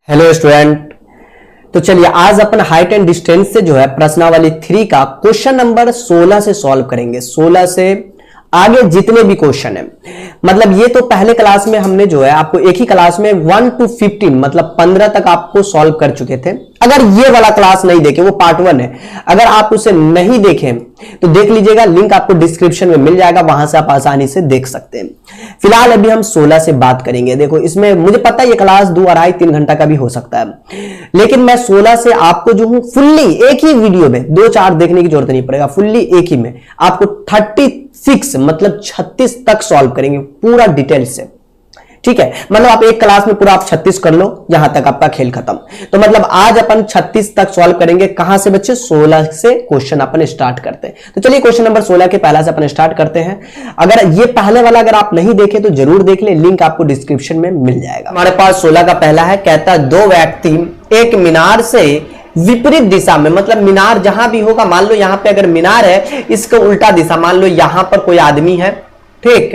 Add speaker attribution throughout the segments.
Speaker 1: Hello student. तो चलिए आज अपन हाइट एंड डिस्टेंस से जो है प्रश्नावली 3 का क्वेश्चन नंबर 16 से सॉल्व करेंगे। 16 से आगे जितने भी क्वेश्चन है, मतलब ये तो पहले क्लास में हमने जो है आपको एक ही क्लास में 1 to 15 मतलब 15 तक आपको सॉल्व कर चुके थे। अगर ये वाला क्लास नहीं देखे, वो पार्ट 1 है, अगर आप उसे नहीं देखें तो देख लीजिएगा, लिंक आपको डिस्क्रिप्शन में मिल जाएगा, वहां से आप आसानी से देख सकते हैं। फिलहाल अभी हम 16 से बात करेंगे। देखो इसमें मुझे पता है ये क्लास 2 अढ़ाई 3 घंटा का भी हो सकता है, लेकिन मैं 16 से आपको जो हूं फुल्ली एक ही वीडियो में 2-4 देखने की जरूरत नहीं पड़ेगा, फुल्ली एक ही में आपको 36 मतलब 36 तक सॉल्व करेंगे पूरा डिटेल से। ठीक है, मतलब आप एक क्लास में पूरा आप 36 कर लो, यहां तक आपका खेल खत्म। तो मतलब आज अपन 36 तक सॉल्व करेंगे। कहां से बच्चे? 16 से क्वेश्चन अपन स्टार्ट करते हैं। तो चलिए क्वेश्चन नंबर 16 के पहला से अपन स्टार्ट करते हैं। अगर ये पहले वाला अगर आप नहीं देखे तो जरूर देख ले, लिंक आपको डिस्क्रिप्शन में मिल जाएगा। हमारे पास 16 का पहला है, कहता है दो व्यक्ति एक मीनार से विपरीत दिशा में, मतलब मीनार जहां भी होगा, मान लो यहां पे अगर मीनार है, इसका उल्टा दिशा, मान लो यहां पर कोई आदमी है, ठीक।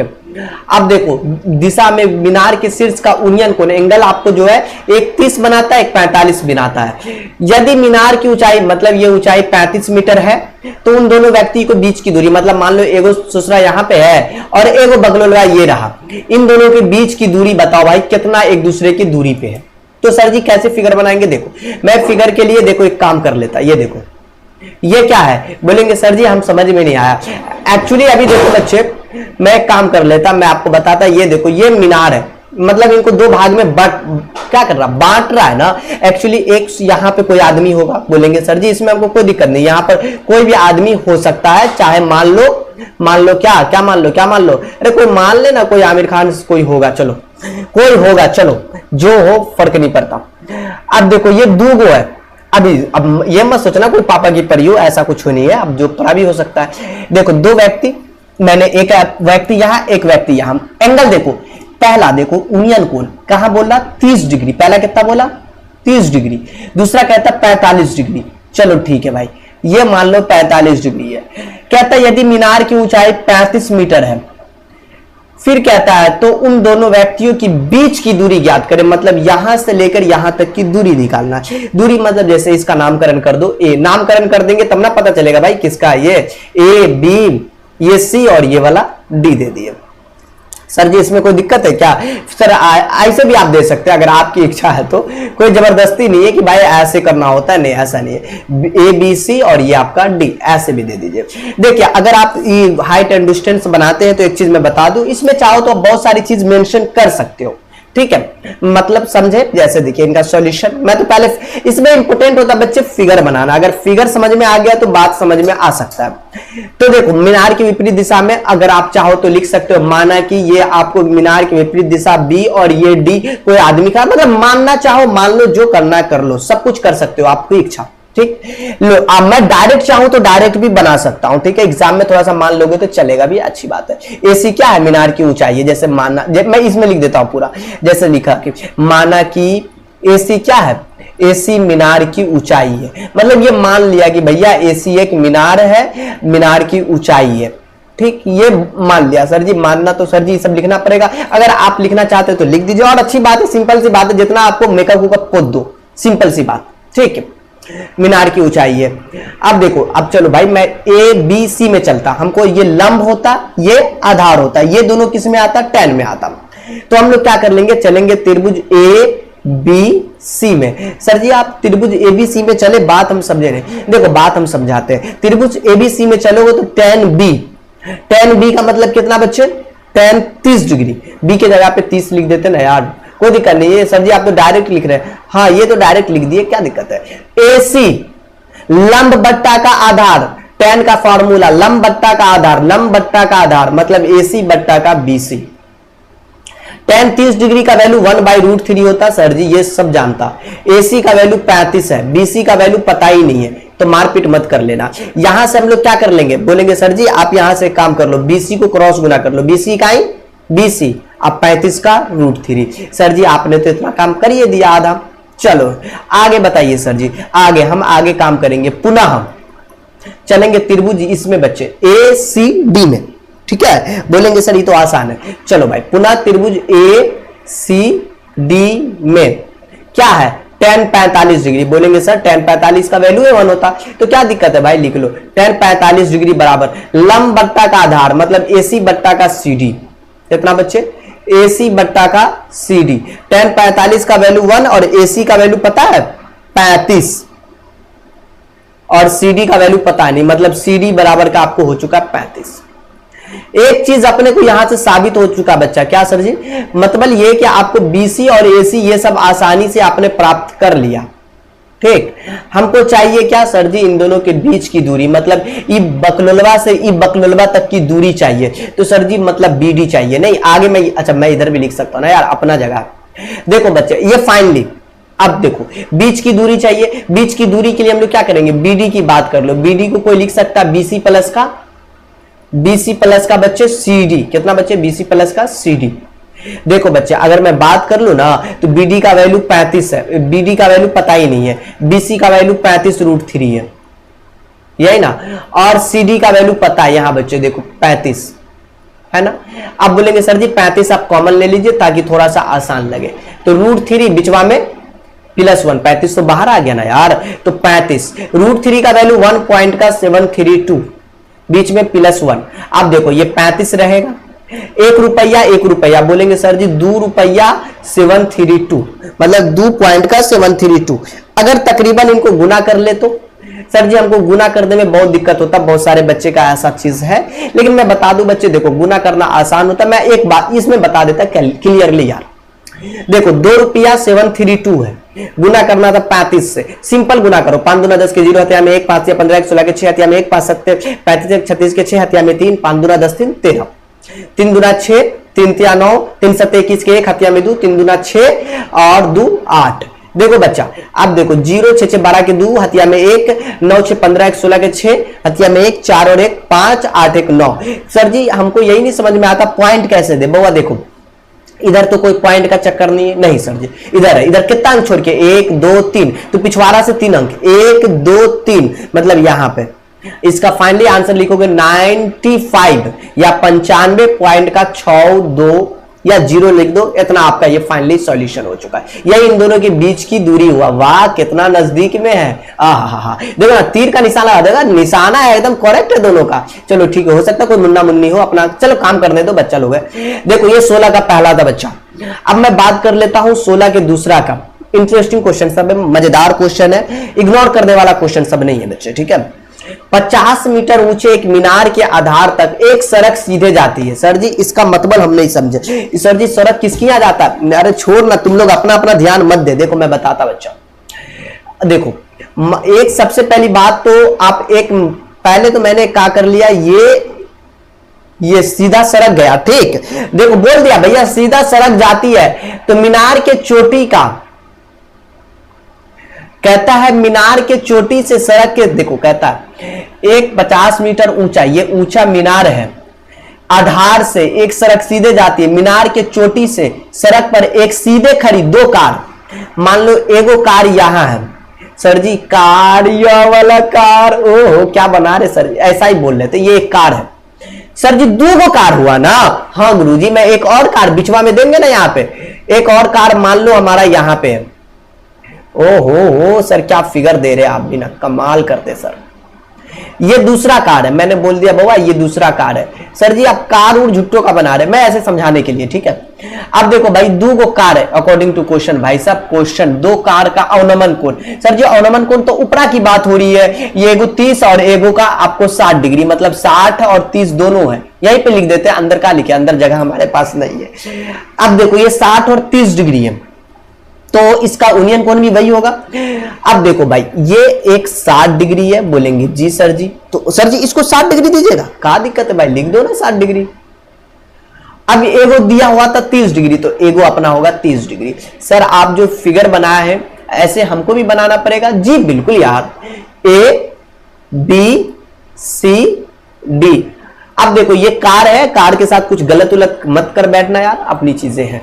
Speaker 1: अब देखो दिशा में मीनार के शीर्ष का यूनियन कोण एंगल आपको जो है एक 30 बनाता है, एक 45 बनाता है। यदि मीनार की ऊंचाई मतलब ये ऊंचाई 35 मीटर है, तो उन दोनों व्यक्ति को बीच की दूरी, मतलब मान लो एगो ससुरा यहां पे है और एगो बगलोलवा ये रहा, इन दोनों के बीच की दूरी बताओ भाई कितना एक दूसरे की दूरी पे है। तो सर जी कैसे फिगर बनाएंगे? देखो मैं फिगर के लिए देखो एक काम कर लेता, ये देखो ये क्या है, बोलेंगे सर जी हम समझ में नहीं आया। एक्चुअली अभी देखो बच्चे मैं एक काम कर लेता, मैं आपको बताता। ये देखो ये मीनार है, मतलब इनको दो भाग में क्या कर रहा, बांट रहा है ना। एक्चुअली एक यहाँ पे कोई आदमी होगा, बोलेंगे सर जी इसमें हमको कोई दिक्कत नहीं, यहाँ पर कोई भी आदमी हो सकता है, चाहे मान लो क्या मान लो, अरे कोई मान लेना, कोई आमिर खान कोई होगा, चलो कोई होगा, चलो जो हो फर्क नहीं पड़ता। अब देखो ये दूगो है, अब ये मत सोचना कोई पापा की परी हो, ऐसा कुछ नहीं है, अब जो परा भी हो सकता है। देखो दो व्यक्ति, मैंने एक व्यक्ति यहां एक व्यक्ति यहां, एंगल देखो पहला देखो यूनियन कोण कहां बोला 30 डिग्री, पहला कितना बोला 30 डिग्री, दूसरा कहता 45 डिग्री। चलो ठीक है भाई, ये मान लो 45 डिग्री है। कहता यदि मीनार की ऊंचाई 35 मीटर है, फिर कहता है तो उन दोनों व्यक्तियों की बीच की दूरी ज्ञात करें, मतलब यहां से लेकर यहां तक की दूरी निकालना। दूरी मतलब जैसे इसका नामकरण कर दो, ए नामकरण कर देंगे तब ना पता चलेगा भाई किसका, ये ए बी, ये सी और ये वाला डी दे दिए। सर जी इसमें कोई दिक्कत है क्या? सर ऐसे भी आप दे सकते हैं अगर आपकी इच्छा है, तो कोई जबरदस्ती नहीं है कि भाई ऐसे करना होता है, नहीं ऐसा नहीं है। ए बी सी और ये आपका डी ऐसे भी दे दीजिए। देखिए अगर आप हाइट एंड डिस्टेंस बनाते हैं तो एक चीज मैं बता दूं, इसमें चाहो तो बहुत सारी चीज मेंशन कर सकते हो, ठीक है, मतलब समझे। जैसे देखिए इनका सॉल्यूशन, मैं तो पहले इसमें इंपोर्टेंट होता बच्चे फिगर बनाना, अगर फिगर समझ में आ गया तो बात समझ में आ सकता है। तो देखो मीनार की विपरीत दिशा में अगर आप चाहो तो लिख सकते हो, माना कि ये आपको मीनार की विपरीत दिशा बी और ये डी कोई आदमी का, मतलब मानना चाहो मान लो, जो करना कर लो, सब कुछ कर सकते हो आपकी इच्छा, ठीक। लो अब मैं डायरेक्ट चाहूं तो डायरेक्ट भी बना सकता हूं, ठीक है, एग्जाम में थोड़ा सा मान लोगे तो चलेगा भी, अच्छी बात है। एसी क्या है? मीनार की ऊंचाई है, जैसे माना मैं इसमें लिख देता हूं पूरा, जैसे लिखा कि माना कि एसी क्या है, एसी मीनार की ऊंचाई है, मतलब ये मान लिया कि भैया एसी एक मीनार है, मीनार की ऊंचाई है, ठीक, ये मान लिया। सर जी मानना तो सर जी सब लिखना पड़ेगा, अगर आप लिखना चाहते हो तो लिख दीजिए, और अच्छी बात है, सिंपल सी बात है, जितना आपको मेकअप वूकअप पोत दो, सिंपल सी बात, ठीक है। मीनार की ऊंचाई है। अब देखो, अब चलो भाई मैं ए बी सी में चलता, हमको ये लंब होता, ये आधार होता, ये दोनों किस में आता? tan में आता। तो हम लोग क्या कर लेंगे, चलेंगे त्रिभुज ए बी सी में। सर जी आप त्रिभुज ए बी सी में चले, बात हम समझे नहीं, देखो बात हम समझाते हैं। त्रिभुज ए बी सी में चलोगे तो tan बी का मतलब कितना बच्चे? tan 30 डिग्री, बी के जगह पे 30 लिख देते ना यार, कोई दिक्कत नहीं है। सर जी आप तो डायरेक्ट लिख रहे हैं, हाँ ये तो डायरेक्ट लिख दिए, क्या दिक्कत है। AC लंब बट्टा का आधार, tan का फॉर्मूला लंब बट्टा का आधार, लंब बट्टा का आधार मतलब AC बट्टा का BC। tan 30 डिग्री का वैल्यू 1/√3 होता, सर जी ये सब जानता। AC का वैल्यू 35 है, BC का वैल्यू पता ही नहीं है, तो मारपीट मत कर लेना। यहां से हम लोग क्या कर लेंगे, बोलेंगे सर जी आप यहां से काम कर लो, BC को क्रॉस गुना कर लो, BC का ही BC, अब 35 का √3। सर जी आपने तो इतना काम कर ही दिया आधा। चलो आगे बताइए सर जी, आगे काम करेंगे, पुनः हम चलेंगे त्रिभुज इसमें बच्चे ए सी डी में, ठीक है, बोलेंगे सर ये तो आसान है। चलो भाई पुनः त्रिभुज ए सी डी में क्या है tan 45 डिग्री। बोलेंगे सर tan 45 का वैल्यू 1 होता, तो क्या दिक्कत है भाई, लिख लो tan 45 डिग्री बराबर लंब बट्टा का आधार मतलब AC बट्टा का CD। कितना बच्चे, AC बट्टा का CD। tan 45 का वैल्यू 1 और AC का वैल्यू पता है 35 और CD का वैल्यू पता नहीं, मतलब CD बराबर का आपको हो चुका 35। एक चीज अपने को यहां से साबित हो चुका बच्चा, क्या सर जी, मतलब ये कि आपको BC और AC ये सब आसानी से आपने प्राप्त कर लिया। ठीक, हमको चाहिए क्या सर जी, इन दोनों के बीच की दूरी, मतलब ई बकलोलवा से ई बकलोलवा तक की दूरी चाहिए, तो सर जी मतलब BD चाहिए। नहीं आगे मैं, अच्छा मैं इधर भी लिख सकता हूं ना यार अपना जगह। देखो बच्चे ये फाइनली, अब देखो बीच की दूरी चाहिए, बीच की दूरी के लिए हम लोग क्या करेंगे, BD की बात कर लो। BD को कोई लिख सकता है BC प्लस का, BC प्लस का बच्चे CD। कितना बच्चे, BC प्लस का CD। देखो बच्चे अगर मैं बात कर लू ना तो BD का वैल्यू 35 है, BD का वैल्यू पता ही नहीं है, BC का वैल्यू 35√3 है, यही ना, और CD का वैल्यू पता है यहां बच्चे देखो 35 है ना। अब बोलेंगे सर जी 35 आप कॉमन ले लीजिए ताकि थोड़ा सा आसान लगे, तो √3 बिचवा में +1, 35 तो बाहर आ गया ना यार, तो 35 √3 का वैल्यू 1.732, बीच में +1। अब देखो ये 35 रहेगा, 1 रुपया 1 रुपया, बोलेंगे सर जी 2 रुपया 732, मतलब 2.732। अगर तकरीबन इनको गुना कर ले तो सर जी हमको गुना करने में बहुत दिक्कत होता, बहुत सारे बच्चे का ऐसा चीज है, लेकिन मैं बता दूं बच्चे देखो गुना करना आसान होता। मैं एक बात इसमें बता देता क्लियरली यार, देखो 2 रुपया 732 है, गुना करना था 35 से, सिंपल गुना करो, 5 दूना 10 के 0 हथिया में 1, 5 या 15 16 के 6 हथिया में 1, 5 7 35 36 के 6 हथिया में 3, 5 दूना 10 3 13, 3 दूना 6, 3 तिया 9, 3 7 21 के 1 हथिया में 2, 3 दूना 6 और 2 8। देखो बच्चा अब देखो 0 6 6 12 के 2 हथिया में 1, 9 6 15 16 के 6 हथिया में 1, 4 और 1 5 8 1 9। सर जी हमको यही नहीं समझ में आता पॉइंट कैसे दे, बउआ देखो इधर तो कोई पॉइंट का चक्कर नहीं है, नहीं सर जी इधर है, इधर कितना अंक छोड़ के 1 2 3, तो पिछवाड़ा से 3 अंक 1 2 3, मतलब यहां पे इसका फाइनली आंसर लिखोगे 95 या 95 पॉइंट का 6 2 या 0 लिख दो, इतना आपका ये फाइनली सॉल्यूशन हो चुका है। यही इन दोनों के बीच की दूरी हुआ, वाह कितना नजदीक में है, आहा देखो ना तीर का निशाना लगा देगा, निशाना है एकदम करेक्ट है दोनों का। चलो ठीक है, हो सकता है कोई मुन्ना मुन्नी हो अपना, चलो काम करने दो बच्चा लोग है। देखो ये 16 का पहला था बच्चा, अब मैं बात कर लेता हूं 16 के दूसरा का। इंटरेस्टिंग क्वेश्चन सब है, मजेदार क्वेश्चन है, इग्नोर करने वाला क्वेश्चन सब नहीं है बच्चे, ठीक है। 50 मीटर ऊंचे एक मीनार के आधार तक एक सड़क सीधे जाती है। सर जी इसका मतलब हम नहीं समझे, सर जी सड़क किसके यहाँ जाता है, अरे छोड़ ना, तुम लोग अपना अपना ध्यान मत दे। देखो मैं बताता बच्चा, देखो एक सबसे पहली बात तो आप एक पहले तो मैंने क्या कर लिया, ये सीधा सड़क गया, ठीक, देखो बोल दिया भैया सीधा सड़क जाती है, तो मीनार के चोटी का कहता है, मीनार के चोटी से सड़क के, देखो कहता है एक 50 मीटर ऊंचा, ये ऊंचा मीनार है, आधार से एक सड़क सीधे जाती है, मीनार के चोटी से सड़क पर एक सीधे खड़ी 2 कार, मान लो एगो कार यहां है, सर जी कार या वाला कार, ओहो क्या बना रहे सर जी, ऐसा ही बोल रहे थे, ये एक कार है सर जी, 2 कार हुआ ना, हाँ गुरुजी मैं एक और कार बिचवा में देंगे ना, यहाँ पे एक और कार मान लो हमारा यहाँ पे है। ओहो सर क्या फिगर दे रहे आप भी ना, कमाल करते सर। ये दूसरा कार है, मैंने बोल दिया बाबा ये दूसरा कार है। सर जी आप कार और झुट्टो का बना रहे, मैं ऐसे समझाने के लिए, ठीक है। अब देखो भाई 2 कार है अकॉर्डिंग टू क्वेश्चन, भाई साहब क्वेश्चन 2 कार का अवनमन कोण, सर जी अवनमन कोण तो ऊपरा की बात हो रही है, ये एगो 30 और एगो का आपको 60 डिग्री, मतलब 60 और 30 दोनों है, यहीं पे लिख देते हैं, अंदर का लिखे, अंदर जगह हमारे पास नहीं है। अब देखो ये 60 और 30 डिग्री है, तो इसका यूनियन कोण भी वही होगा। अब देखो भाई ये एक 60 डिग्री है, बोलेंगे जी सर जी, तो सर जी इसको 60 डिग्री दीजिएगा, क्या दिक्कत है भाई, लिख दो ना 60 डिग्री। अब एगो दिया हुआ था 30 डिग्री, तो एगो अपना होगा 30 डिग्री। सर आप जो फिगर बनाया है ऐसे हमको भी बनाना पड़ेगा, जी बिल्कुल यार, A B C D, अब देखो ये कार है, कार के साथ कुछ गलत उलट मत कर बैठना यार, अपनी चीजें हैं।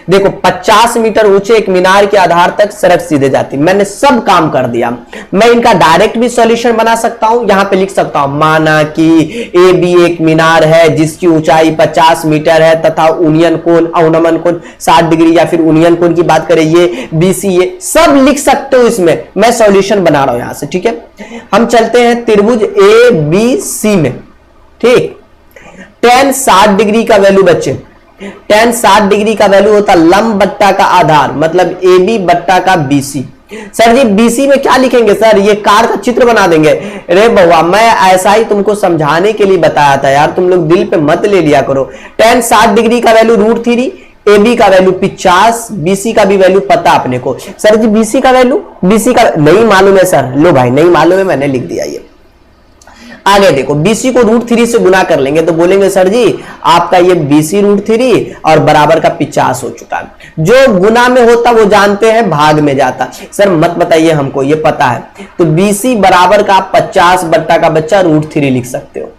Speaker 1: देखो 50 मीटर ऊंचे एक मीनार के आधार तक सड़क सीधे जाती, मैंने सब काम कर दिया। मैं इनका डायरेक्ट भी सॉल्यूशन बना सकता हूं, यहां पे लिख सकता हूं माना कि ए बी एक मीनार है जिसकी ऊंचाई 50 मीटर है तथा यूनियन कोण अवनमन कोण 60 डिग्री, या फिर यूनियन कोण की बात करें ये बीसी, ये सब लिख सकते हो इसमें, मैं सॉल्यूशन बना रहा हूं यहां से। ठीक है, हम चलते हैं त्रिभुज ए बी सी में। ठीक, tan 60 डिग्री का वैल्यू बच्चे, tan 60 डिग्री का वैल्यू होता लंब बट्टा का आधार, मतलब ए बी बट्टा का बीसी। सर जी बीसी में क्या लिखेंगे सर, ये कार का चित्र बना देंगे। अरे बउआ मैं ऐसा ही तुमको समझाने के लिए बताया था यार, तुम लोग दिल पे मत ले लिया करो। tan 60 डिग्री का वैल्यू √3, ए बी का वैल्यू 50, बीसी का भी वैल्यू पता अपने को। सर जी बीसी का वैल्यू, बीसी का नहीं मालूम है सर, लो भाई नहीं मालूम है, मैंने लिख दिया। ये आगे देखो बीसी को √3 से गुना कर लेंगे तो बोलेंगे सर जी आपका ये बीसी √3 और बराबर का 50 हो चुका है। जो गुना में होता वो जानते हैं, भाग में जाता सर मत बताइए हमको, ये पता है। तो बीसी बराबर का 50 बट्टा का बच्चा √3 लिख सकते हो।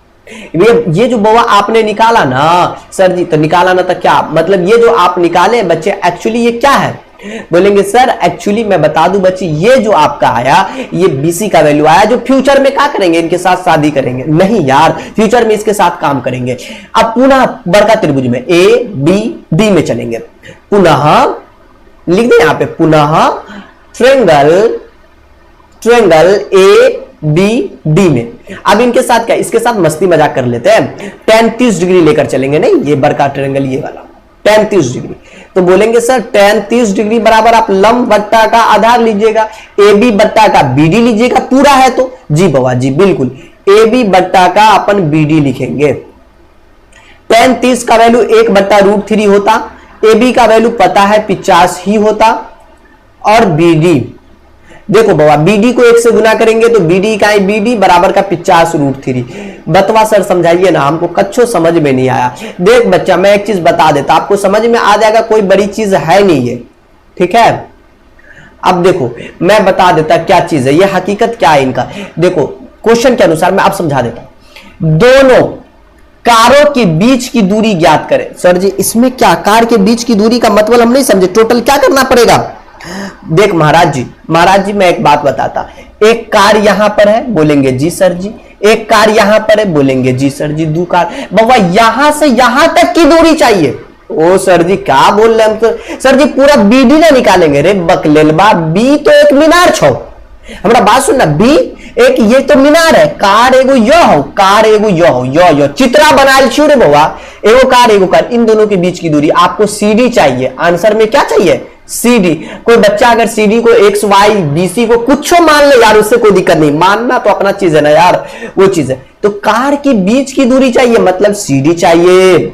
Speaker 1: ये जो बउआ आपने निकाला ना सर जी, तो निकाला ना तो क्या मतलब, ये जो आप निकाले बच्चे एक्चुअली ये क्या है, बोलेंगे सर एक्चुअली मैं बता दूं बच्चे, ये जो आपका आया ये बीसी का वैल्यू आया, जो फ्यूचर में क्या करेंगे, इनके साथ शादी करेंगे। नहीं यार, फ्यूचर में इसके साथ काम करेंगे। अब पुनः बड़का त्रिभुज में ए बी डी में चलेंगे, पुनः लिख दे यहां पे, पुनः ट्रेंगल ए बी डी में। अब इनके साथ क्या, इसके साथ मस्ती मजाक कर लेते हैं, tan 30 डिग्री लेकर चलेंगे। नहीं ये बड़का ट्रेंगल ये वाला tan 30 डिग्री, तो बोलेंगे सर tan 30 डिग्री बराबर आप लंब बट्टा का आधार लीजिएगा, ए बी बट्टा का बी डी लीजिएगा, पूरा है तो जी बवा जी बिल्कुल, ए बी बट्टा का अपन बी डी लिखेंगे। tan 30 का वैल्यू 1/√3 होता, ए बी का वैल्यू पता है 50 ही होता, और बी डी देखो बाबा बीडी को 1 से गुना करेंगे तो बीडी का बीडी बराबर का 50√3। बतवा सर समझाइए ना, हमको कच्छो समझ में नहीं आया। देख बच्चा मैं एक चीज बता देता, आपको समझ में आ जाएगा, कोई बड़ी चीज है नहीं ये, ठीक है। अब देखो मैं बता देता क्या चीज है, ये हकीकत क्या है इनका। देखो क्वेश्चन के अनुसार मैं आप समझा देता, दोनों कारों के बीच की दूरी ज्ञात करें। सर जी इसमें क्या, कार के बीच की दूरी का मतलब हम नहीं समझे, टोटल क्या करना पड़ेगा। देख महाराज जी मैं एक बात बताता, एक कार यहां पर है, बोलेंगे जी सर जी, एक कार यहां पर है, बोलेंगे जी सर जी, 2 कार, बाबा यहां से यहां तक की दूरी चाहिए। ओ सर जी क्या बोल रहे हम तो, सर जी पूरा बीडी ना निकालेंगे रे बकलेलबा, बी तो एक मीनार छो, हमारा बात सुनना, बी एक ये तो मीनार है, कार एगो यो हो, कार एगो यो हो, यो चित्रा बनाल छू रे बाबा, एगो कार, इन दोनों के बीच की दूरी आपको सीडी चाहिए। आंसर में क्या चाहिए, सीडी। कोई बच्चा अगर सीडी को एक्स वाई बीसी को कुछ मान ले यार, उससे कोई दिक्कत नहीं, मानना तो अपना चीज है ना यार, वो चीज है। तो कार के बीच की दूरी चाहिए मतलब सीडी चाहिए।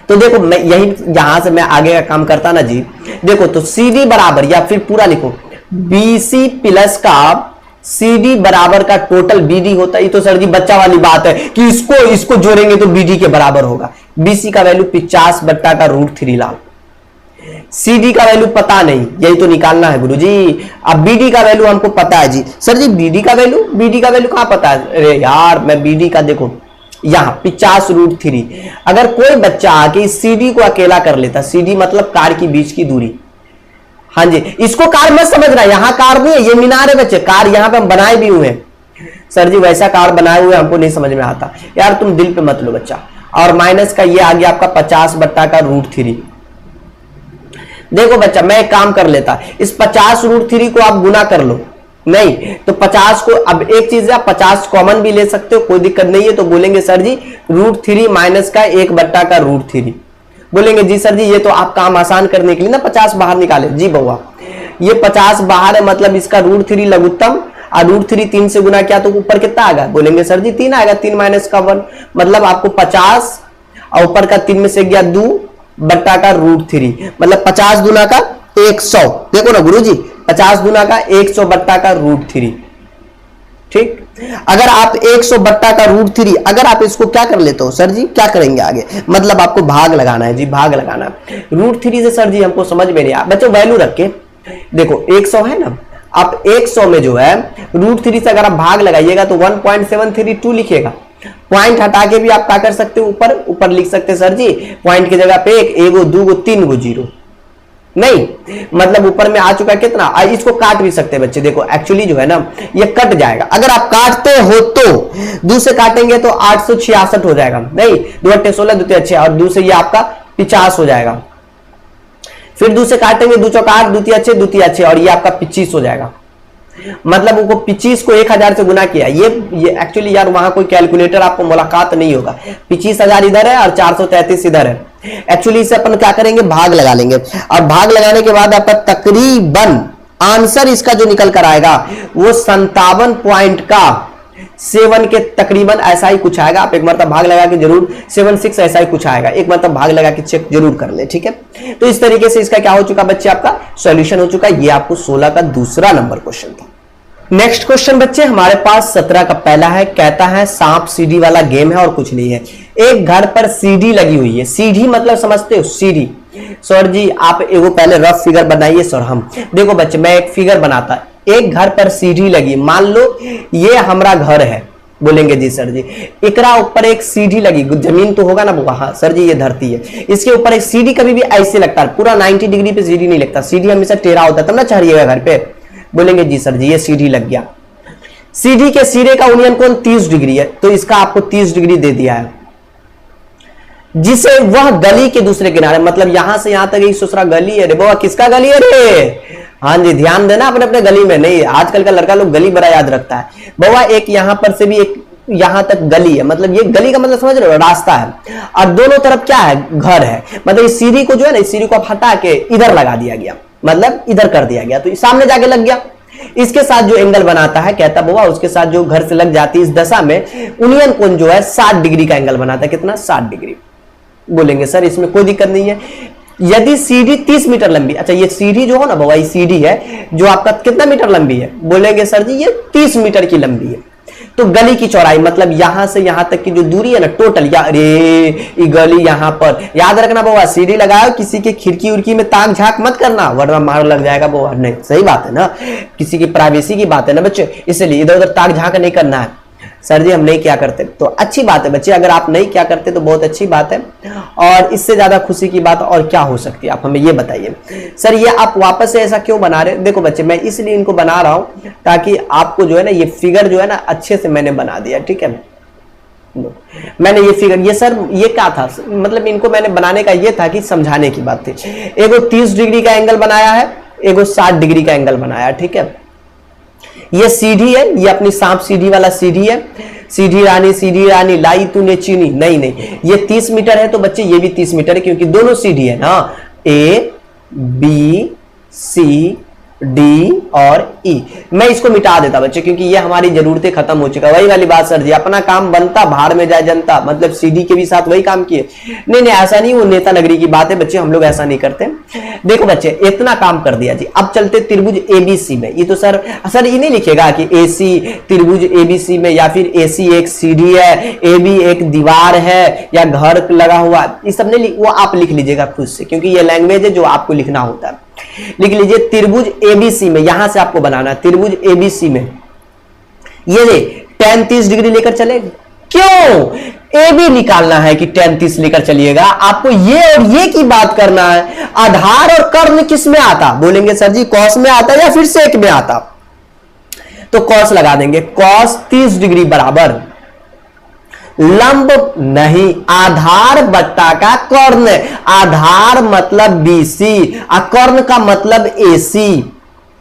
Speaker 1: तो देखो मैं यही यहां से मैं आगे का काम करता ना जी, देखो तो सीडी बराबर, या फिर पूरा लिखो बीसी प्लस का सीडी बराबर का टोटल बीडी होता है। ये तो सर जी बच्चा वाली बात है कि इसको जोड़ेंगे तो बीडी के बराबर होगा। बीसी का वैल्यू 50 बट्टा का √3 लाल, सीडी का वैल्यू पता नहीं, यही तो निकालना है गुरुजी। अब बीडी का वैल्यू हमको पता है जी, सर जी बीडी का वैल्यू कहां पता है, अरे यार मैं बीडी का देखो यहां 50√3। अगर कोई बच्चा आके सीडी को अकेला कर लेता, सीडी मतलब कार की बीच की दूरी, हाँ जी इसको कार मत समझना, यहां कार नहीं है, ये मीनार है बच्चे, कार यहां पे हम बनाए भी हुए हैं। सर जी वैसा कार बनाए हुए हमको नहीं समझ में आता यार, तुम दिल पे मत लो बच्चा। और माइनस का ये आ गया आपका 50 बट्टा का √3। देखो बच्चा मैं एक काम कर लेता, इस 50√3 को आप गुना कर लो, नहीं तो 50 को, अब एक चीज है 50 कॉमन भी ले सकते हो, कोई दिक्कत नहीं है। तो बोलेंगे सर जी √3 माइनस का 1 बट्टा का √3, बोलेंगे जी सर जी ये तो आप काम आसान करने के लिए ना 50 बाहर निकाले। जी बउआ ये 50 बाहर है मतलब इसका √3 लघुत्तम, और √3 3 से गुना किया तो ऊपर कितना आएगा, बोलेंगे सर जी 3 आएगा, 3 माइनस का 1 मतलब आपको 50 और ऊपर का 3 में से गया 2 बट्टा का √3 मतलब 50 गुना का 100। देखो ना गुरुजी 50 गुना का 100 बट्टा का √3, ठीक। अगर आप 100 बट्टा का √3 अगर आप इसको क्या कर लेते हो सर जी, क्या करेंगे आगे, मतलब आपको भाग लगाना है जी, भाग लगाना। √3 से सर जी हमको समझ में नहीं आया बच्चों, वैल्यू रख के देखो 100 है ना, आप 100 में जो है √3 से अगर आप भाग लगाइएगा तो 1.732 लिखिएगा, पॉइंट हटा के भी आप क्या कर सकते हो, ऊपर ऊपर लिख सकते हैं सर जी, पॉइंट की जगह पे एक गो, दो गो, तीन गो जीरो नहीं, मतलब ऊपर में आ चुका है कितना। इसको काट भी सकते हैं बच्चे, देखो एक्चुअली जो है ना ये कट जाएगा, अगर आप काटते हो तो दो से काटेंगे तो 866 हो जाएगा, नहीं 2 8 16 2 3 6 और 2 से ये आपका 50 हो जाएगा, फिर 2 से काटेंगे 2 चौका 8 2 3 6 2 3 6 और ये आपका 25 हो जाएगा। मतलब उनको 25 को 1000 से गुना किया, ये एक्चुअली यार वहां कोई कैलकुलेटर आपको मुलाकात नहीं होगा, 25,000 इधर है और 433 इधर है। एक्चुअली इसे अपन क्या करेंगे, भाग लगा लेंगे और भाग लगाने के बाद आपका तकरीबन आंसर इसका जो निकल कर आएगा वो 57.7 के तकरीबन ऐसा ही कुछ आएगा। आप एक मरतब भाग लगा के जरूर 76 ऐसा ही कुछ आएगा, एक मरतब भाग लगा के चेक जरूर कर ले, ठीक है। तो इस तरीके से इसका क्या हो चुका बच्चे, आपका सॉल्यूशन हो चुका। ये आपको 16 का दूसरा नंबर क्वेश्चन था। नेक्स्ट क्वेश्चन बच्चे हमारे पास 17 का पहला है, कहता है सांप सीढ़ी वाला गेम है और कुछ नहीं है। एक घर पर सीढ़ी लगी हुई है, सीढ़ी मतलब समझते हो सीढ़ी, सर जी आप एगो पहले रफ फिगर बनाइए सर। हम देखो बच्चे मैं एक फिगर बनाता, एक घर पर सीढ़ी लगी, मान लो ये हमारा घर है, बोलेंगे जी सर जी, एकरा ऊपर एक सीढ़ी लगी, जमीन तो होगा ना वहां, सर जी ये धरती है, इसके ऊपर एक सीढ़ी कभी भी ऐसे लगता है, पूरा 90 डिग्री पे सीढ़ी नहीं लगता, सीढ़ी हमेशा टेढ़ा होता है, तब ना चढ़िएगा घर पे, बोलेंगे जी सर जी ये सीढ़ी लग गया। सीढ़ी के सिरे का यूनियन कोण 30 डिग्री है, तो इसका आपको 30 डिग्री दे दिया है, जिसे वह गली के दूसरे किनारे, मतलब यहां से यहां तक एक दूसरा गली है रे बाबा, किसका गली है रे, हाँ जी ध्यान देना अपने अपने गली में, नहीं आजकल का लड़का लोग गली बड़ा याद रखता है बाबा, एक यहां पर से भी एक यहां तक गली है, मतलब ये गली का मतलब समझ रहे हो, रास्ता है और दोनों तरफ क्या है, घर है, मतलब इस सीढ़ी को जो है ना, इस सीढ़ी को आप हटा के इधर लगा दिया गया, मतलब इधर कर दिया गया, तो सामने जाके लग गया। इसके साथ जो एंगल बनाता है, कहता बाबा उसके साथ जो घर से लग जाती है इस दशा में यूनियन कोण जो है 60 डिग्री का एंगल बनाता है, कितना 60 डिग्री। बोलेंगे सर इसमें कोई दिक्कत नहीं है, यदि सीढ़ी 30 मीटर लंबी, अच्छा ये सीढ़ी जो हो ना बाबा, ये सीढ़ी है जो आपका कितना मीटर लंबी है, बोलेंगे सर जी ये 30 मीटर की लंबी है, तो गली की चौड़ाई मतलब यहां से यहां तक की जो दूरी है ना टोटल, या अरे ये गली यहां पर, याद रखना बाबा सीढ़ी लगाओ, किसी के खिड़की उड़की में ताक झांक मत करना वरना मार लग जाएगा बाबा, नहीं सही बात है ना, किसी की प्राइवेसी की बात है ना बच्चे, इसलिए इधर उधर ताक झांक नहीं करना है। सर जी हम नहीं क्या करते, तो अच्छी बात है बच्चे, अगर आप नहीं क्या करते तो बहुत अच्छी बात है, और इससे ज्यादा खुशी की बात और क्या हो सकती है, आप हमें ये बताइए। सर ये आप वापस से ऐसा क्यों बना रहे, देखो बच्चे मैं इसलिए इनको बना रहा हूं ताकि आपको जो है ना ये फिगर जो है ना अच्छे से मैंने बना दिया, ठीक है। मैंने ये फिगर, ये सर ये क्या था, मतलब इनको मैंने बनाने का ये था कि समझाने की बात थी, एगो 30 डिग्री का एंगल बनाया है, एगो 60 डिग्री का एंगल बनाया, ठीक है। ये सीढ़ी है, ये अपनी सांप सीढ़ी वाला सीढ़ी है, सीढ़ी रानी लाई तूने चीनी, नहीं नहीं ये 30 मीटर है, तो बच्चे ये भी 30 मीटर है क्योंकि दोनों सीढ़ी है ना, ए बी सी डी और ई। मैं इसको मिटा देता बच्चे क्योंकि ये हमारी जरूरतें खत्म हो चुका, वही वाली बात सर जी, अपना काम बनता भाड़ में जाए जनता, मतलब सीडी के भी साथ वही काम किए, नहीं नहीं ऐसा नहीं, वो नेता नगरी की बात है बच्चे, हम लोग ऐसा नहीं करते। देखो बच्चे इतना काम कर दिया जी, अब चलते त्रिभुज एबीसी में। ये तो सर ये नहीं लिखेगा कि एसी त्रिभुज एबीसी में, या फिर एसी एक सीढ़ी है, एबी एक दीवार है या घर लगा हुआ, ये सब नहीं, वो आप लिख लीजिएगा खुद से क्योंकि ये लैंग्वेज है जो आपको लिखना होता है। लिख लीजिए त्रिभुज एबीसी में, यहां से आपको बनाना त्रिभुज एबीसी में, ये ले tan 30 डिग्री लेकर चले, क्यों ए बी निकालना है कि tan 30 लेकर चलिएगा, आपको ये और ये की बात करना है। आधार और कर्ण किस में आता, बोलेंगे सर जी कॉस में आता या फिर सेक में आता, तो कॉस लगा देंगे, कॉस 30 डिग्री बराबर लंब नहीं, आधार बट्टा का कर्ण, आधार मतलब बीसी और कर्ण का मतलब एसी।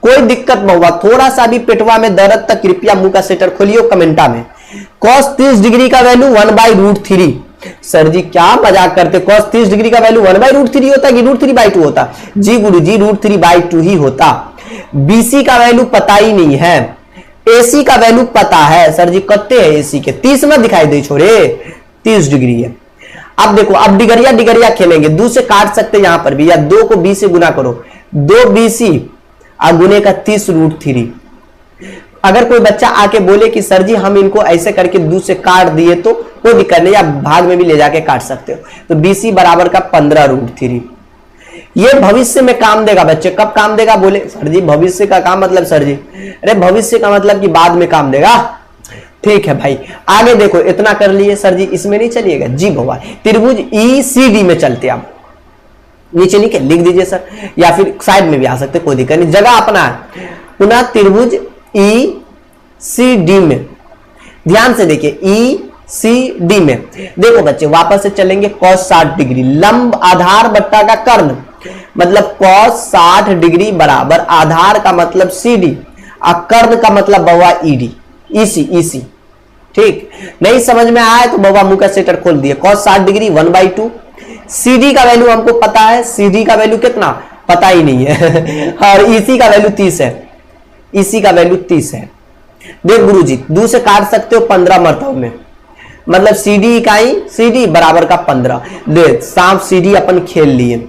Speaker 1: कोई दिक्कत नहीं होगा, थोड़ा सा भी पेटवा में दर्द तक कृपया मुंह का सेटर खोलियो कमेंटा में। cos 30 डिग्री का वैल्यू 1/√3, सर जी क्या मजाक करते, cos 30 डिग्री का वैल्यू 1/√3 होता कि √3/2 होता, जी गुरु जी √3/2 ही होता। बीसी का वैल्यू पता ही नहीं है, एसी का वैल्यू पता है, सर जी कत्ते है एसी के, 30 में दिखाई दे छोरे, 30 डिग्री है। अब देखो अब डिगरिया खेलेंगे, 2 से काट सकते यहां पर भी, या 2 को 20 से गुना करो, 2 BC और गुने का 30√3। अगर कोई बच्चा आके बोले कि सर जी हम इनको ऐसे करके 2 से काट दिए तो कोई दिक्कत नहीं, आप भाग में भी ले जाके काट सकते हो, तो BC बराबर का 15√3। ये भविष्य में काम देगा बच्चे, कब काम देगा, बोले सर जी भविष्य का काम मतलब, सर जी अरे भविष्य का मतलब कि बाद में काम देगा, ठीक है भाई, आगे देखो इतना कर लिए सर जी, इसमें नहीं चलिएगा जी बाबा, त्रिभुज ECD में चलते आप, नीचे लिख दीजिए सर, या फिर साइड में भी आ सकते, कोई दिक्कत नहीं, जगह अपना है। पुनः त्रिभुज ECD में ध्यान से देखिए, ECD में देखो बच्चे, वापस से चलेंगे, cos 60 डिग्री लंब आधार बट्टा का कर्ण, मतलब cos 60 डिग्री बराबर आधार का मतलब CD और कर्ण का मतलब बाबा ED, EC। ठीक, नहीं समझ में आया तो बाबा मुंह का सेटर खोल दिए। cos 60 डिग्री 1/2, CD का वैल्यू हमको पता है, CD का वैल्यू कितना पता ही नहीं है और EC का वैल्यू 30 है, EC का वैल्यू 30 है। देख गुरुजी, 2 से काट सकते हो 15 मरतब में, मतलब CD इकाई CD बराबर का 15। देख सांप CD अपन खेल लिए।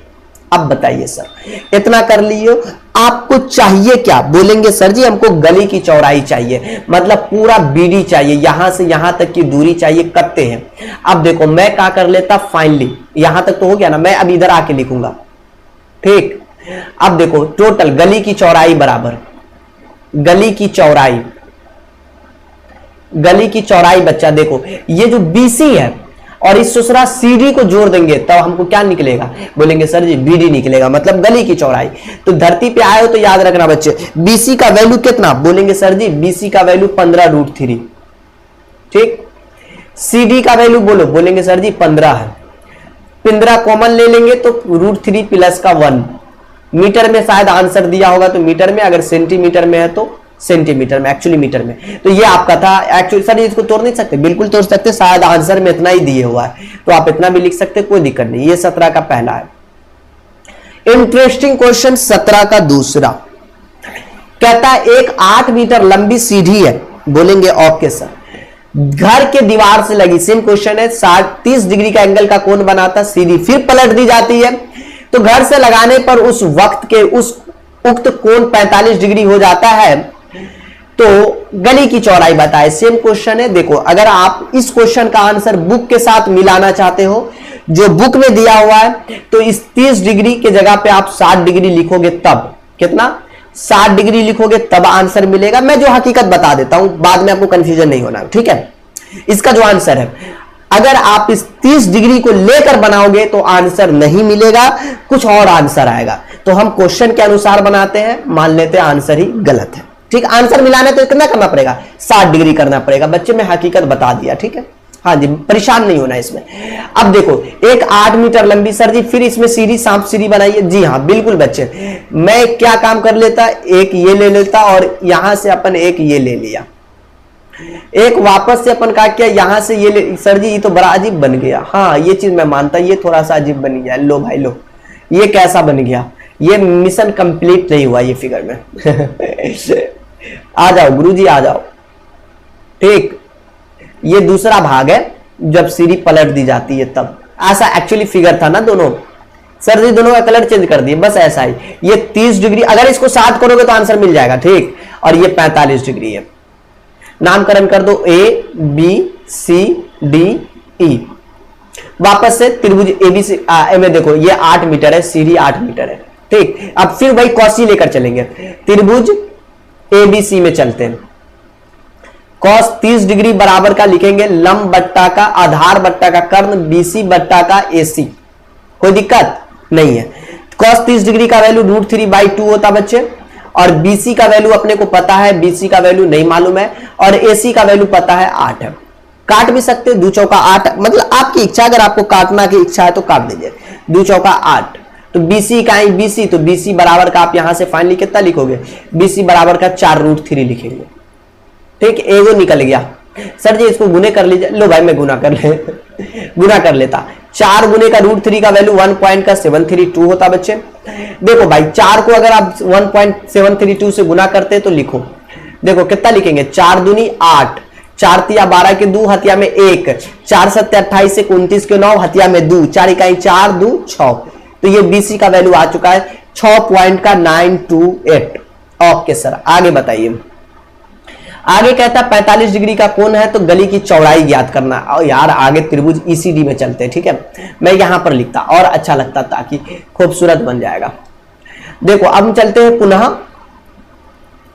Speaker 1: अब बताइए सर, इतना कर लिए, आपको चाहिए क्या? बोलेंगे सर जी हमको गली की चौड़ाई चाहिए, मतलब पूरा BD चाहिए, यहां से यहां तक की दूरी चाहिए, करते हैं। अब देखो मैं क्या कर लेता, फाइनली यहां तक तो हो गया ना, मैं अब इधर आके लिखूंगा। ठीक, अब देखो टोटल गली की चौड़ाई बराबर, गली की चौड़ाई बच्चा देखो, ये जो BC है और इस दूसरा CD को जोड़ देंगे तब हमको क्या निकलेगा? बोलेंगे सर जी BD निकलेगा, मतलब गली की चौड़ाई। तो धरती पे आए हो तो याद रखना बच्चे, BC का वैल्यू कितना? बोलेंगे सर जी BC का वैल्यू 15√3। ठीक, CD का वैल्यू बोलेंगे सर जी 15 है, 15 कॉमन ले लेंगे तो √3 प्लस का 1। मीटर में शायद आंसर दिया होगा तो मीटर में, अगर सेंटीमीटर में है तो सेंटीमीटर में, एक्चुअली मीटर में। तो ये आपका था। एक्चुअली सर इसको तोड़ नहीं सकते, बिल्कुल तोड़ सकते, शायद आंसर में इतना ही दिए हुआ है तो आप इतना भी लिख सकते, कोई दिक्कत नहीं। ये 17 का पहला है। इंटरेस्टिंग क्वेश्चन 17 का दूसरा कहता है एक 8 मीटर लंबी सीढ़ी है, बोलेंगे ओके सर, घर के दीवार से लगी, सेम क्वेश्चन है, 30 डिग्री का एंगल का कोण बनाता, सीढ़ी फिर पलट दी जाती है तो घर से लगाने पर उस वक्त के उस उक्त कोण 45 डिग्री हो जाता है, तो गली की चौड़ाई बताए। सेम क्वेश्चन है। देखो अगर आप इस क्वेश्चन का आंसर बुक के साथ मिलाना चाहते हो, जो बुक में दिया हुआ है, तो इस 30 डिग्री के जगह पे आप 60 डिग्री लिखोगे, तब कितना 60 डिग्री लिखोगे तब आंसर मिलेगा। मैं जो हकीकत बता देता हूं, बाद में आपको कंफ्यूजन नहीं होना, ठीक है। इसका जो आंसर है, अगर आप इस 30 डिग्री को लेकर बनाओगे तो आंसर नहीं मिलेगा, कुछ और आंसर आएगा। तो हम क्वेश्चन के अनुसार बनाते हैं, मान लेते हैं आंसर ही गलत है। ठीक, आंसर मिलाने तो कितना करना पड़ेगा? 60 डिग्री करना पड़ेगा। बच्चे मैं हकीकत बता दिया, ठीक है। हाँ जी, परेशान नहीं होना इसमें। अब देखो एक 8 मीटर लंबी, सर जी फिर इसमें सीढ़ी, सांप सीढ़ी बनाइए। जी हाँ बिल्कुल बच्चे, मैं क्या काम कर लेता, एक ये ले लेता और यहां से अपन एक ये ले लिया, एक वापस से अपन क्या किया, यहां से ये ले। सर जी ये तो बड़ा अजीब बन गया। हाँ ये चीज मैं मानता, ये थोड़ा सा अजीब बन गया। लो भाई लो, ये कैसा बन गया? ये मिशन कंप्लीट नहीं हुआ ये फिगर में आ जाओ गुरुजी आ जाओ। ठीक, ये दूसरा भाग है जब सीढ़ी पलट दी जाती है तब। ऐसा एक्चुअली फिगर था ना दोनों। सर जी दोनों का कलर चेंज कर दिए, बस ऐसा ही। ये 30 डिग्री, अगर इसको 60 करोगे तो आंसर मिल जाएगा, ठीक। और ये 45 डिग्री है। नामकरण कर दो ABCDE। वापस से त्रिभुज ABC में देखो ये 8 मीटर है, सीढ़ी 8 मीटर है, ठीक। अब फिर वही कॉसी लेकर चलेंगे, त्रिभुज ABC में चलते हैं। कॉस 30 डिग्री बराबर का लिखेंगे लंब बट्टा का आधार बट्टा का कर्ण BC बट्टा का AC। कोई दिक्कत नहीं है। कॉस 30 डिग्री का वैल्यू √3/2 होता बच्चे, और BC का वैल्यू अपने को पता है, BC का वैल्यू नहीं मालूम है, और AC का वैल्यू पता है 8 है। काट भी सकते, 2 चौका 8, मतलब आपकी इच्छा, अगर आपको काटना की इच्छा है तो काट दीजिए। 2 चौका 8, तो BC का BC, तो BC बराबर का आप यहां से फाइनली कितना लिखोगे? BC बराबर का 4√3 लिखेंगे, ठीक। एगो निकल गया। सर जी इसको गुने कर लीजिए। लो भाई मैं गुना कर लेता। 4 गुने का √3 का वैल्यू 1.732 होता बच्चे। देखो भाई 4 को अगर आप 1.732 से गुना करते तो लिखो, देखो कितना लिखेंगे? 4 दूनी 8, 4 तिया 12 के 2, हथिया में 1, 4 सत्ते 28 से 29 के 9, हथिया में 2, 4 इकाई 4 2 6। तो ये BC का वैल्यू आ चुका है 6.928। ओके सर, आगे बताइए। आगे कहता 45 डिग्री का कोण है तो गली की चौड़ाई ज्ञात करना। और यार आगे त्रिभुज ECD में चलते हैं, ठीक है। मैं यहां पर लिखता और अच्छा लगता, ताकि खूबसूरत बन जाएगा। देखो अब हम चलते हैं पुनः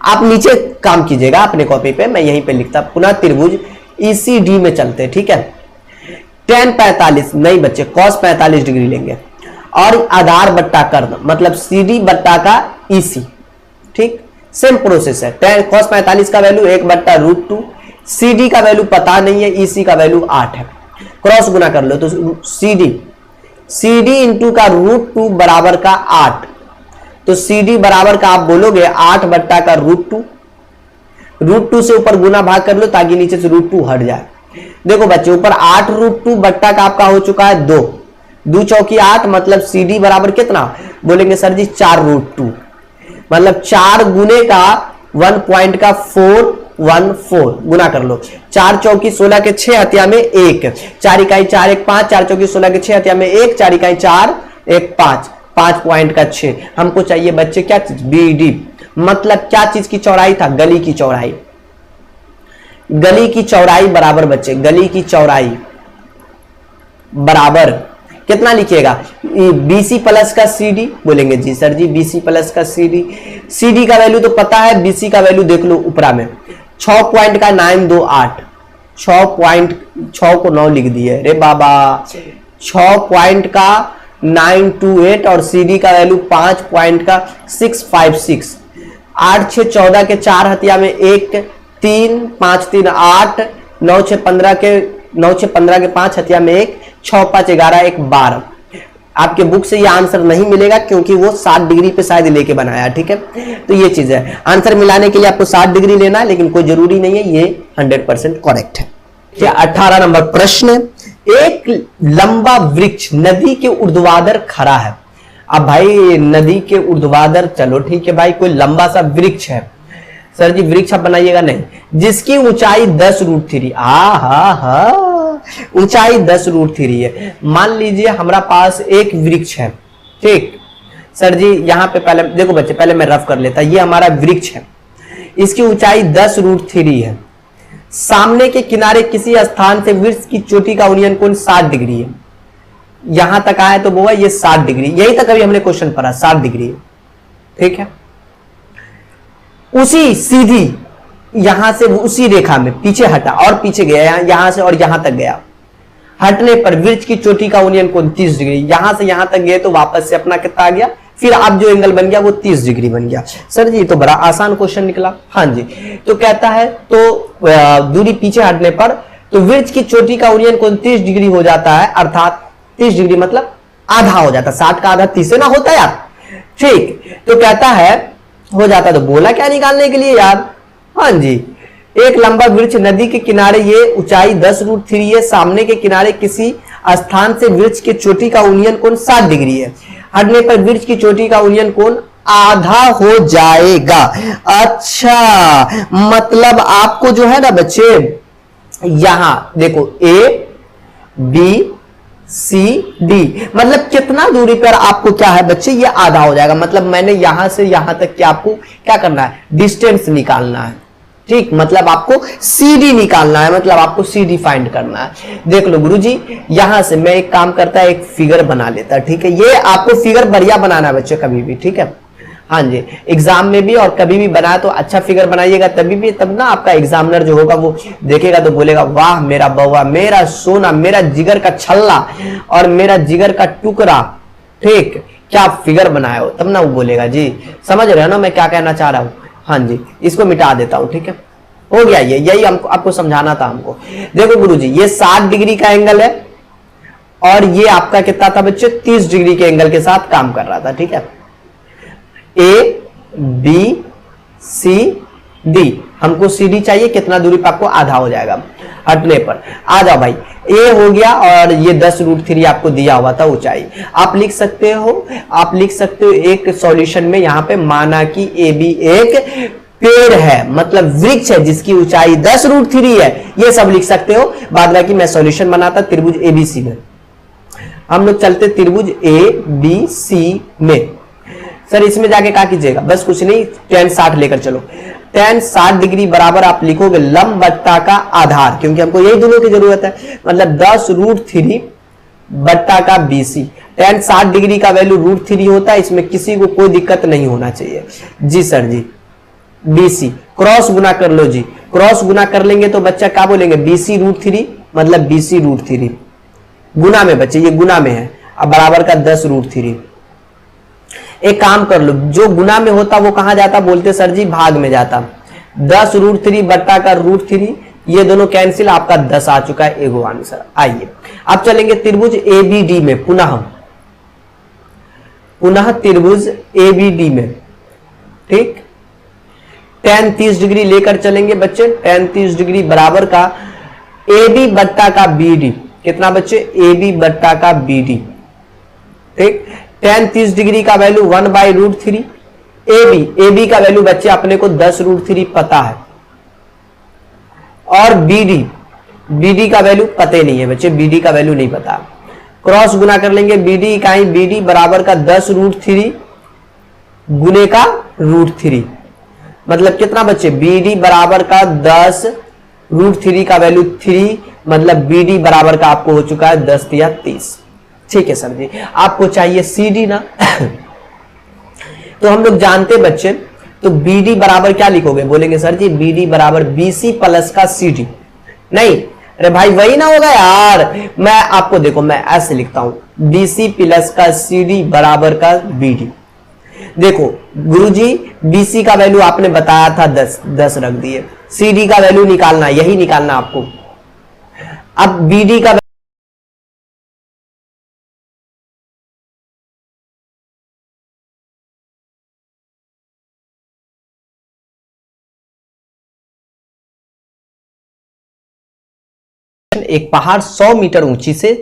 Speaker 1: आप नीचे काम कीजिएगा अपने कॉपी पे, मैं यहीं पे लिखता। पुनः त्रिभुज ECD में चलते, ठीक है। tan 45 नहीं बच्चे cos 45 डिग्री लेंगे और आधार बट्टा कर्ण मतलब CD बट्टा का EC, ठीक। सेम प्रोसेस है। tan cos 45 का वैल्यू 1/√2, CD का वैल्यू पता नहीं है, EC का वैल्यू 8 है। क्रॉस गुना कर लो तो CD इंटू का √2 बराबर का 8, तो CD बराबर का आप बोलोगे 8 बट्टा का √2 से ऊपर गुना भाग कर लो ताकि नीचे से √2 हट जाए। देखो बच्चे ऊपर 8√2 बट्टा का आपका हो चुका है 2, 2 चौकी 8 मतलब CD बराबर कितना बोलेंगे सर जी 4√2, मतलब 4 गुने का 1.414 गुना कर लो। 4 चौकी 16 के 6 हथिया में 1, 4 इकाई 4 1 5, 4 चौकी 16 के 6 हथिया में 1, 4 इकाई 4 1 5, 5.6 हमको चाहिए बच्चे क्या चीज BD, मतलब क्या चीज की चौड़ाई था, गली की चौड़ाई। गली की चौड़ाई बराबर बच्चे, गली की चौड़ाई बराबर कितना लिखिएगा BC प्लस का CD, बोलेंगे जी सर जी BC प्लस का CD का वैल्यू तो पता है, BC का वैल्यू देख लो ऊपरा में 6.928, 6 को 9 लिख दिए रे बाबा, 6.928 और CD का वैल्यू 5.656, 8 6 14 के 4 हथिया में 1 3 5 3 8, 9 6 15 के 5 हथिया में 1, 6 5 11 1 12। आपके बुक से ये आंसर नहीं मिलेगा क्योंकि वो 60 डिग्री पे शायद लेके बनाया, ठीक है। तो ये चीज है, आंसर मिलाने के लिए आपको 60 डिग्री लेना है, लेकिन कोई जरूरी नहीं है, ये 100% करेक्ट है। 18 नंबर प्रश्न, एक लंबा वृक्ष नदी के ऊर्ध्वाधर खड़ा है। अब भाई नदी के ऊर्ध्वाधर, चलो ठीक है भाई, कोई लंबा सा वृक्ष है। सर जी वृक्ष आप बनाइएगा नहीं, जिसकी ऊंचाई 10√3, ऊंचाई 10√3 है। मान लीजिए हमारा पास एक वृक्ष है, ठीक सर जी। यहां पे पहले देखो बच्चे, पहले मैं रफ कर लेता, ये हमारा वृक्ष है, इसकी ऊंचाई 10√3 है। सामने के किनारे किसी स्थान से वृक्ष की चोटी का उन्नयन कोण 60 डिग्री है। यहां तक आए तो वो ये 60 डिग्री, यही तक अभी हमने क्वेश्चन पढ़ा 60 डिग्री, ठीक है। उसी सीधी यहां से उसी रेखा में पीछे हटा और पीछे गया, यहां से और यहां तक गया, हटने पर वृक्ष की चोटी का उन्नयन कोण 30 डिग्री। यहां से यहां तक गए तो वापस से अपना कितना आ गया, फिर आप जो एंगल बन गया वो 30 डिग्री बन गया। सर जी तो बड़ा आसान क्वेश्चन निकला। हाँ जी, तो कहता है तो दूरी पीछे हटने पर तो वृक्ष की चोटी का उन्नयन कोण 30 डिग्री हो जाता है, अर्थात 30 डिग्री मतलब आधा हो जाता है, 60 का आधा 30 से ना होता यार, ठीक। तो कहता है हो जाता, तो बोला क्या निकालने के लिए यार। हाँ जी, एक लंबा वृक्ष नदी के किनारे, ये ऊंचाई 10√3 है, सामने के किनारे किसी स्थान से वृक्ष के चोटी का उन्नयन कोण 60 डिग्री है, हटने पर वृक्ष की चोटी का उन्नयन कोण आधा हो जाएगा। अच्छा, मतलब आपको जो है ना बच्चे, यहां देखो ABCD, मतलब कितना दूरी पर आपको क्या है बच्चे, ये आधा हो जाएगा। मतलब मैंने यहां से यहां तक क्या आपको क्या करना है, डिस्टेंस निकालना है, ठीक। मतलब आपको CD निकालना है, मतलब आपको CD फाइंड करना है। देख लो गुरुजी, यहां से मैं एक काम करता है, एक फिगर बना लेता, ठीक है। ये आपको फिगर बढ़िया बनाना है बच्चे कभी भी, ठीक है। हाँ जी, एग्जाम में भी और कभी भी बना तो अच्छा फिगर बनाइएगा, तभी भी तब ना आपका एग्जामिनर जो होगा वो देखेगा तो बोलेगा वाह मेरा बउआ, मेरा सोना, मेरा जिगर का छल्ला और मेरा जिगर का टुकड़ा, ठीक, क्या फिगर बनाया हो, तब ना वो बोलेगा। जी समझ रहे हो ना मैं क्या कहना चाह रहा हूं। हाँ जी, इसको मिटा देता हूं, ठीक है। हो गया, ये यही हमको आपको समझाना था हमको। देखो गुरुजी, ये 60 डिग्री का एंगल है और ये आपका कितना था बच्चे, 30 डिग्री के एंगल के साथ काम कर रहा था, ठीक है। ABCD, हमको CD चाहिए, कितना दूरी पर आपको आधा हो जाएगा हटने पर। आ जाओ भाई, A हो गया और ये 10√3 आपको दिया हुआ था ऊंचाई। आप लिख सकते हो एक सॉल्यूशन में, यहां पे माना कि AB एक पेड़ है, मतलब वृक्ष है जिसकी ऊंचाई 10√3 है, ये सब लिख सकते हो। बाद बाकी मैं सॉल्यूशन बनाता त्रिभुज ABC में। हम लोग चलते त्रिभुज ABC में। सर इसमें जाके क्या कीजिएगा, बस कुछ नहीं, tan 60 लेकर चलो। tan 60 डिग्री बराबर आप लिखोगे लंब बट्टा का आधार, क्योंकि हमको यही दोनों की जरूरत है, मतलब 10√3 बट्टा का BC। tan 60 डिग्री का वैल्यू √3 होता है, इसमें किसी को कोई दिक्कत नहीं होना चाहिए। जी सर जी, BC, क्रॉस गुना कर लो जी, क्रॉस गुना कर लेंगे तो बच्चा क्या बोलेंगे, BC रूट 3, मतलब BC रूट 3 गुना में बच्चे, ये गुना में है, अब बराबर का 10 रूट 3। एक काम कर लो, जो गुना में होता वो कहां जाता, बोलते सर जी भाग में जाता। 10 रूट 3 बट्टा का रूट 3, ये दोनों कैंसिल, आपका 10 आ चुका है, एगो आंसर। आइए अब चलेंगे त्रिभुज ABD में, पुनः त्रिभुज ABD में, ठीक। tan 30 डिग्री लेकर चलेंगे बच्चे, tan 30 डिग्री बराबर का AB बट्टा का BD, कितना बच्चे, AB बट्टा का BD, ठीक। tan 30 डिग्री का वैल्यू 1/√3, AB का वैल्यू बच्चे अपने को 10 रूट 3 पता है, और BD का वैल्यू पते नहीं है बच्चे, BD का वैल्यू नहीं पता। क्रॉस गुना कर लेंगे, BD इकाई BD बराबर का 10 रूट 3 गुने का रूट 3, मतलब कितना बच्चे, BD बराबर का 10 रूट 3 का वैल्यू 3, मतलब BD बराबर का आपको हो चुका है 10 या 30। ठीक है सर जी, आपको चाहिए CD ना तो हम लोग जानते बच्चे, तो BD बराबर क्या लिखोगे, बोलेंगे सर जी BD बराबर BC प्लस का CD, नहीं अरे भाई वही ना होगा यार, मैं आपको देखो मैं ऐसे लिखता हूं, BC प्लस का CD बराबर का BD। देखो गुरुजी BC का वैल्यू आपने बताया था 10 रख दिए, CD का वैल्यू निकालना, यही निकालना आपको। अब BD का एक पहाड़ 100 मीटर ऊंची से